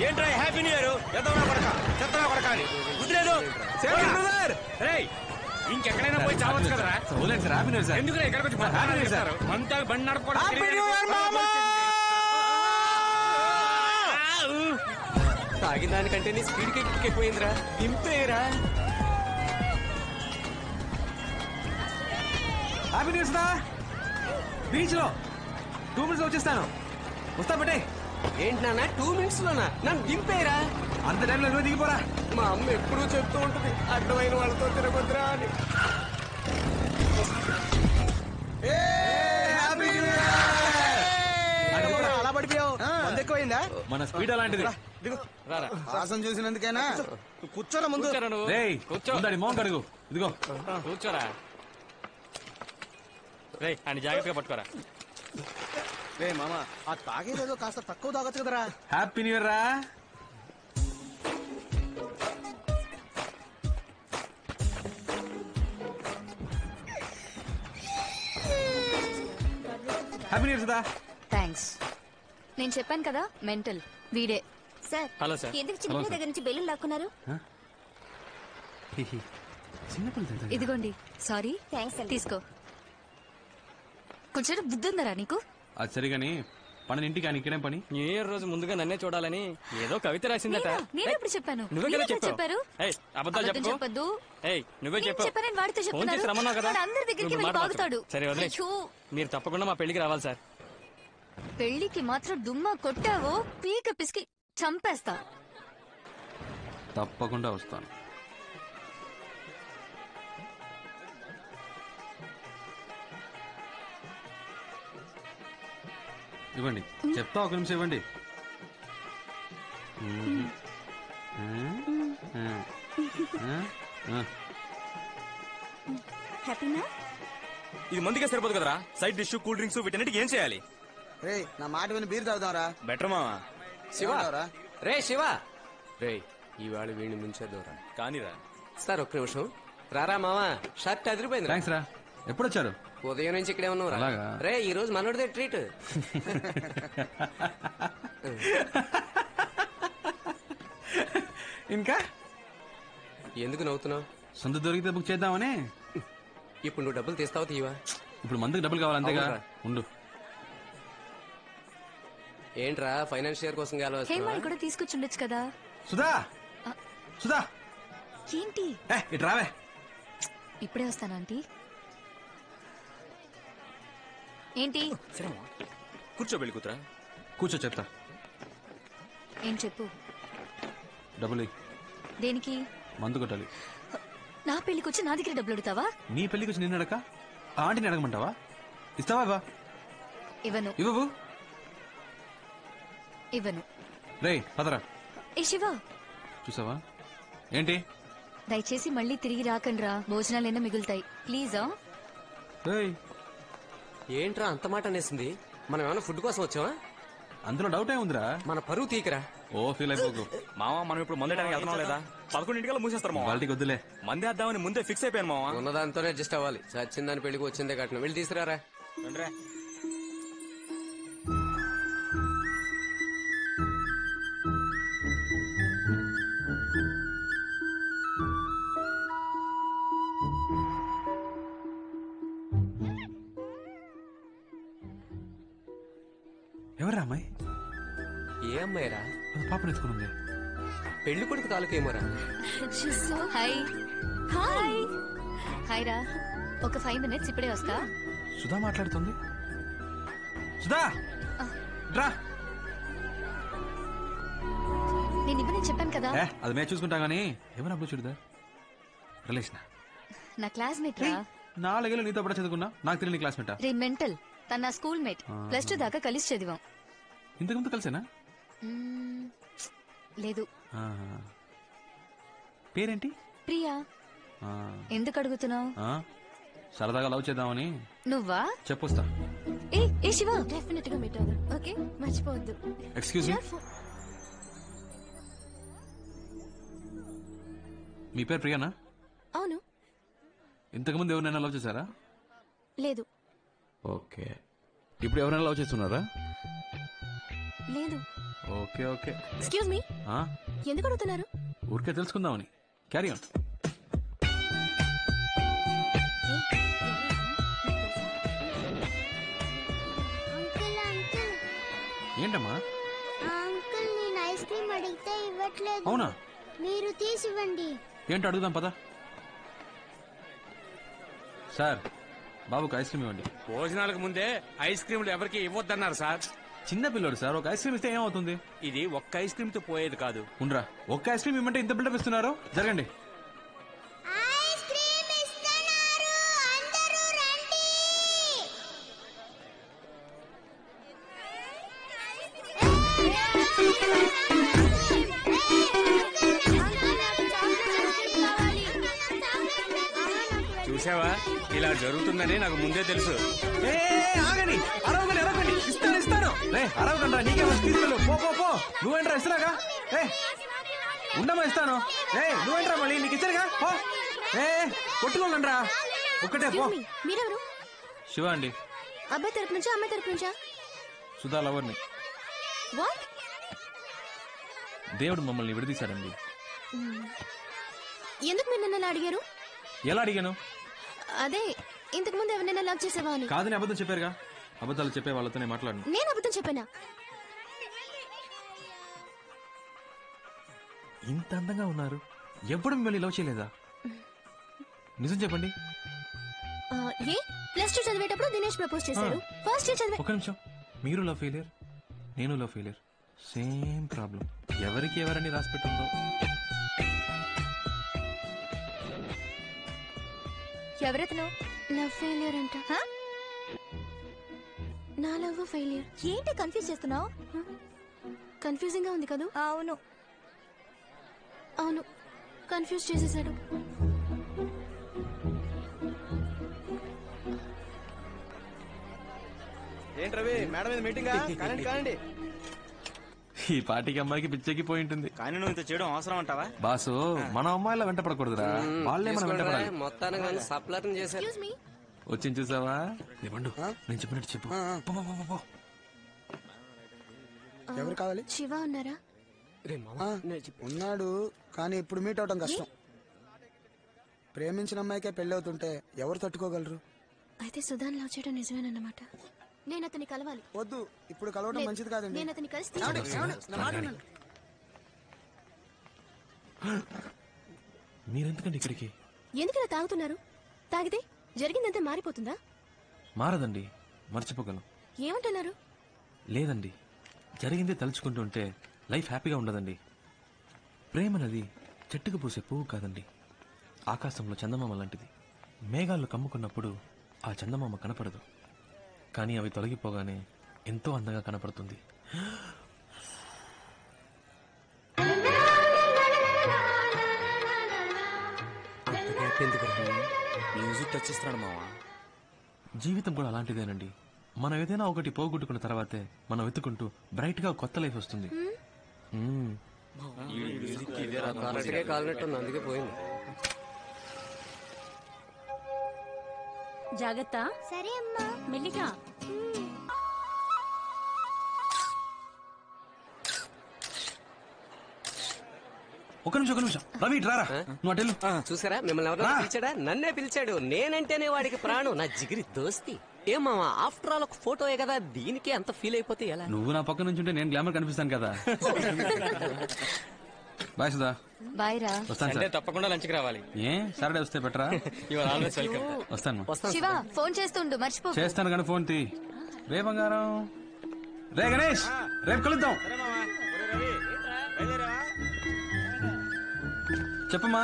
ఏంట్రా happy new year ఎదవనా కొడక చెత్తనా కొడక అని గుర్తులేదు ఇంకెక్కడైనా పోయి చావచ్చు కదరా. ఎందుకు ఎక్కడికి వచ్చి మనతో బండి నడపకూడదు. తాగిన దానికంటే నీ స్పీడ్ ఎక్కిపోయిందిరా. దింపేరా. హ్యాపీ న్యూస్ రా. బీచ్ లో 2 minutes వచ్చేస్తాను. వస్తా బట్టే. ఏంటి నాన్న 2 minutes లోనా? నన్ను దింపేరా. అంత టైంలో నువ్వు దిగిపోరా. మా అమ్మ ఎప్పుడూ చెప్తూ ఉంటుంది అడ్డమైన వాళ్ళతో తిరగొద్దురా అని. అలా పడిపోయావు. ఎక్కువైందా? మన స్పీడ్ అలాంటిది. వాసన చూసినందుకేనా? కూర్చోరా ముందు. మోహన్ కడుగు. ఇదిగో కూర్చోరా. రే అని జాగ్రత్తగా పట్టుకోరా. రే మామ ఆ తాగేదేదో కాస్త తక్కువ తాగొచ్చు కదరా. హ్యాపీ న్యూ ఇయర్ రా. Happy new year Sudha. Thanks. నేను చెప్పాను కదా మెంటల్ వీడే. Sir hello sir. ఎందుకు చిన్న దగ్గర నుంచి బెల్లు లాక్కున్నారు? ఇదిగోండి. సారీ. థ్యాంక్స్. తీసుకో. కొంచెం బుద్ధి ఉందరా నీకు? అది సరిగాని పని ఇంటికి ఆయన ఇక్కడేం పని? న్యూ ఇయర్ రోజు ముందుగా నన్నే చూడాలని ఏదో కవిత రాసిందట. నేను ఎప్పుడు చెప్పాను? నువ్వే కదా చెప్పారు. అబద్ధాలు చెప్పొద్దు. నువ్వే చెప్పావు. వాడితో ఫోన్ చేసి రమ్మన్నావు కదా. అందరి దగ్గరికి వెళ్ళి బాగుతాడు. సరే వదిలే. మీరు తప్పకుండా మా పెళ్లికి రావాలి సార్. పెళ్లికి మాత్రం దుమ్మా కొట్టావో పీక పిసికి చంపేస్తా. తప్పకుండా వస్తాను. ఇవ్వండి. చెప్తా, ఒక నిమిషం ఇవ్వండి. హ్యాపీనా? ఇది మందిగా సరిపోదు కదరా. సైడ్ డిష్, కూల్ డ్రింక్స్ వీటన్నిటికి ఏం చేయాలి? రే నా మాట విని బీర్ తాగుదాంరా. బెటర్ మామా. శివ రే శివ రే ఇవాళ వీడిని ముంచేద్దాంరా. కానీరా సార్ ఒక్క నిమిషం రారా మావా. షర్ట్ అదిరిపోయింది. థ్యాంక్స్ రా. ఎప్పుడొచ్చారు? ఉదయం నుంచి ఇక్కడే ఉన్నావు రే. ఈ రోజు మనోడిదే ట్రీట్. ఇంకా ఎందుకు నవ్వుతున్నావు? సొంత దొరికితే బుక్ చేద్దామని. ఇప్పుడు నువ్వు డబ్బులు తీస్తావు తీవా? ఇప్పుడు మందుకు డబ్బులు కావాలి అంతేగా. ఉండు. ఏంట్రా ఫైనాన్షియర్ కోసం హేమాని కూడా తీసుకొచ్చుండొచ్చు కదా. సుధా సుధా ఏంటి ఇటు రావే. ఇప్పుడే వస్తాను ఆంటీ. ఏంటి? కూర్చో పెళ్లి కూతురా. కూర్చో చెప్తా. ఏం చెప్పు. డబ్బులు దేనికి? మందు కొట్టాలి. నా పెళ్లికి వచ్చి నా దగ్గర డబ్బులు అడుగుతావా? నీ పెళ్లికి వచ్చి నిన్ను అడక ఆంటీని అడగమంటావా? ఇస్తావా? ఇవ్వా? ఇవ్వను. ఇవ్వవు? ఇవ్వను. రే పదరా. ఏ శివ, చూసావా ఏంటి? దయచేసి మళ్ళీ తిరిగి రాకండ్రా. భోజనాలైనా మిగులుతాయి ప్లీజా. ఏంట్రా అంత మాట అనేసింది? మనం ఏమైనా ఫుడ్ కోసం వచ్చావా? అందులో డౌట్ ఏముందిరా? మన పరువు తీకరా. ఓ ఫీల్ అయిపోకు మావా. మనం ఇప్పుడు మందేయడానికి వెళ్తున్నాం లేదా? 11 మూసేస్తారు మావా. వాళ్ళకి వద్దులే. మందేద్దామని ముందే ఫిక్స్ అయిపోయాను మావా. ఉన్నదాంతోనే అడ్జస్ట్ అవ్వాలి. చచ్చిందని పెళ్లికి వచ్చిందే కట్నం. వెళ్ళి తీసుకురారా. ఎవరా అమ్మాయి? ఏ అమ్మాయిరా? పాపను ఎత్తుకునుంది. పెళ్లి కొడుకు తాలూకేమోరా. హాయ్ హాయ్ హాయ్ రా. ఒక 5 minutes ఇప్పుడే వస్తా. సుధా మాట్లాడుతుంది. సుధా రా. నేను ఇవ్వని చెప్పాను కదా. అది మేము చూసుకుంటాం గానీ ఎవరు అప్పుడు చూడదా? రిలేషన్ నా క్లాస్మేట్ రా. 4 ఏళ్ళు నీతో పాటు చదువుకున్నా. నాకు తెలియని క్లాస్మేటా? రే మెంటల్. తన నా స్కూల్ మేట్. +2 దాకా కలిసి చదివాం. ఇంతకుముందు కలిసేనా? లేదు. పేరేంటి? ప్రియా. ఎందుకు అడుగుతున్నావు? సరదాగా లవ్ చేద్దామని. నువ్వా? చెప్పొస్తా. ఏ శివ, డెఫినెట్ గా మీట్ అవుదాం. ఓకే, మర్చిపోవద్దు. ఎక్స్క్యూజ్ మీ, మీ పేరు ప్రియానా? అవును. ఇంతకుముందు ఎవరినైనా లవ్ చేశారా? లేదు. ఓకే, ఇప్పుడు ఎవరైనా లవ్ చేస్తున్నారా? లేదు. Okay okay. ఎక్స్క్యూజ్ మీ, ఎందుకు అడుగుతున్నారు? ఊరికే తెలుసుకుందామని. Carry on. ఏంటమ్మా? అంకుల్ నేను ఐస్ క్రీమ్ అడిగితే ఇవ్వట్లేదు. అవునా? మీరు తీసివ్వండి. ఏంటో అడుగుదాం పదా. సార్, బాబుకి ఐస్ క్రీమ్ ఇవ్వండి. భోజనాలకు ముందే ఐస్ క్రీమ్లు ఎవరికి ఇవ్వద్దన్నారు సార్. చిన్న పిల్లడు సార్, ఒక ఐస్ క్రీమ్ ఇస్తే ఏమవుతుంది? ఇది ఒక్క ఐస్ క్రీమ్ తో పోయేది కాదు. ఉండరా, ఒక్క ఐస్ క్రీమ్ ఇవ్వమంటే ఇంత బిల్డప్ ఇస్తున్నారు. జరగండి. ఐస్ క్రీమ్ ఇస్తున్నారు, అందరూ రండి. చూసావా, ఇలా జరుగుతుందని నాకు ముందే తెలుసు. ఆగండి, అరవకండి అరవకండి. ఇస్తాను ఇస్తాను. అరవకండి, నీకే వచ్చి తీసుకెళ్ళు. పో పో పో. నువ్వేంట్రా ఇస్తున్నాగా? ఉండమా ఇస్తాను. నువ్వేంట్రా మళ్ళీ నీకు ఇచ్చారుగా. పో. కొట్టుకోకండి రా, ఒక్కటే పో. మీరెవరు? శివ అండి. అబ్బాయి తరపు నుంచా అమ్మాయి తరపు నుంచా? సుధా లవర్ని. వాట్? దేవుడు మమ్మల్ని విడదీశాడండి. ఎందుకు మీరు నన్ను అలా అడిగారు? ఎలా అడిగాను? అదే, ఇంతకు ముందు ఎవరినైనా లవ్ చేసావా అని. కాదని అబద్ధం చెప్పారుగా. అబద్ధాలు చెప్పే వాళ్ళతోనే మాట్లాడను. నేను అబద్ధం చెప్పానా? ఇంత అందంగా ఉన్నారు, ఎప్పుడు మిమ్మల్ని లవ్ చేయలేదా? నిజం చెప్పండి. ఏ +2 చదివేటప్పుడు దినేష్ ప్రపోజ్ చేశారు. ఫస్ట్ ఇయర్ చదివే. ఒక నిమిషం, మీరు లవ్ ఫెయిలియర్, నేను లవ్ ఫెయిలియర్. Same problem. ఎవరికి ఎవరని రాసి పెట్టుందో. ఎవరెతను? లవ్ ఫెయిలియర్ అంట. నా లవ్ ఫెయిలియర్. ఏంటి కన్ఫ్యూజ్ చేస్తున్నావు? కన్ఫ్యూజింగ్ గా ఉంది కదా? అవును. అవును, కన్ఫ్యూజ్ చేసేసాడు. ఏంటి రవి, మేడం మీద మీటింగ్ కానండి కానండి. ఈ పాటికి అమ్మాయికి పిచ్చెక్కి పోయి ఉంటుంది. కానీ నువ్వు ఇంత చేయడం అవసరం అంటావా? బాసు, మన అమ్మాయిలా వెంట పడకూడదురా, వాళ్ళే మనం వెంట పడాలి. మొత్తానికి సప్లర్ చేశారు. Excuse me. వచ్చింది చూసావా? ఇవ్వండు, నేను చెప్పినట్టు చెప్పు. పో, పో, పో, పో. ఎవరు కావాలి? శివ ఉన్నారా? ఉన్నాడు, కానీ ఇప్పుడు మీట్ అవడం కష్టం. ప్రేమించిన అమ్మాయికే పెళ్లి అవుతుంటే ఎవరు తట్టుకోగలరు? అయితే సుధాన్ లవ్ చేయడం నిజమేనన్నమాట. నేను అతన్ని కలవాలి. వద్దు, ఇప్పుడు కలవడం మంచిది కాదండి. నేను అతన్ని కలిసి మీరెందుకండి ఇక్కడికి? ఎందుకలా తాగుతున్నారు? తాగితే జరిగిందంతా మారిపోతుందా? మారదండి, మర్చిపోగలం. ఏమంటున్నారు? లేదండి, జరిగిందే తలుచుకుంటుంటే లైఫ్ హ్యాపీగా ఉండదండి. ప్రేమనది చెట్టుకు పూసే పువ్వు కాదండి, ఆకాశంలో చందమామ లాంటిది. మేఘాలు కమ్ముకున్నప్పుడు ఆ చందమామ కనపడదు, కానీ అవి తొలగిపోగానే ఎంతో అందంగా కనపడుతుంది. మ్యూజిక్ టచ్ ఇస్తున్నాడు మావా. జీవితం కూడా అలాంటిదేనండి. మనం ఏదైనా ఒకటి పోగొట్టుకున్న తర్వాతే మనం వెతుకుంటూ బ్రైట్ గా కొత్త లైఫ్ వస్తుంది. కరెక్ట్గా కాలినట్టుంది, అందుకే పోయింది. జాగ్రత్త. సరే అమ్మా. మెల్లిగా. ఒక నిమిషం రవి, రారా. నువ్వు అటెళ్ళు. చూసారా, మిమ్మల్ని ఎవరైనా పిలిచాడా? నన్నే పిలిచాడు. నేనంటేనే వాడికి ప్రాణం, నా జిగిరి దోస్తి. ఏం మామ, ఆఫ్టర్ ఆల్ ఒక ఫోటోయే కదా, దీనికి అంత ఫీల్ అయిపోతే ఎలా? నువ్వు నా పక్క నుంచి ఉంటే నేను గ్లామర్ కనిపిస్తాను కదా. బాయ్ సుధా. బాయ్ రా. వస్తాను సార్. తప్పకుండా లంచ్కి రావాలి. ఏ సాటర్డే వస్తే బెటరా? వస్తాను. శివ, ఫోన్ చేస్తుండు, మర్చిపో. చేస్తాను కానీ ఫోన్ తీ. రే బంగారం, రే గణేష్, రేపు కలుద్దాం. చెప్పమ్మా.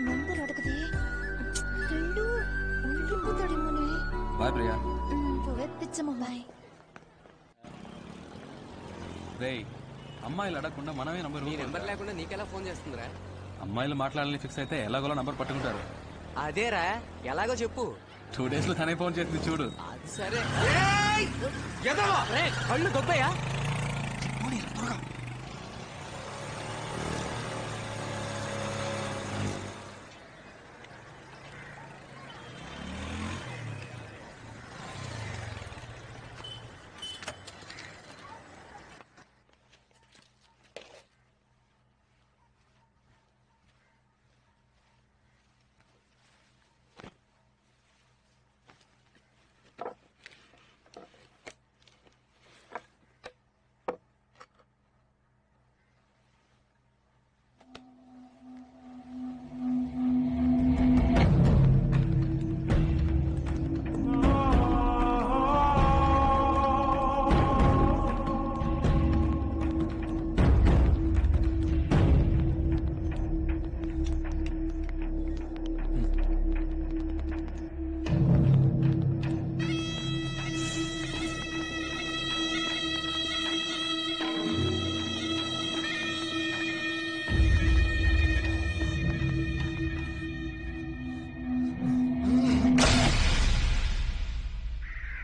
నంబర్ అడగదే. బాయ్ ప్రియా. బాయ్. రేయ్ అమ్మాయిలు అడగకుండా మనమే నంబర్ నీ నెంబర్ లేకుండా నీకెలా ఫోన్ చేస్తుందిరా? అమ్మాయిలు మాట్లాడాలని ఫిక్స్ అయితే ఎలాగోలా నంబర్ పట్టుకుంటారు. అదేరా, ఎలాగో చెప్పు. 2 days లో తనే ఫోన్ చేసింది చూడు. అది సరే. కళ్ళు దొబ్బయ్యా.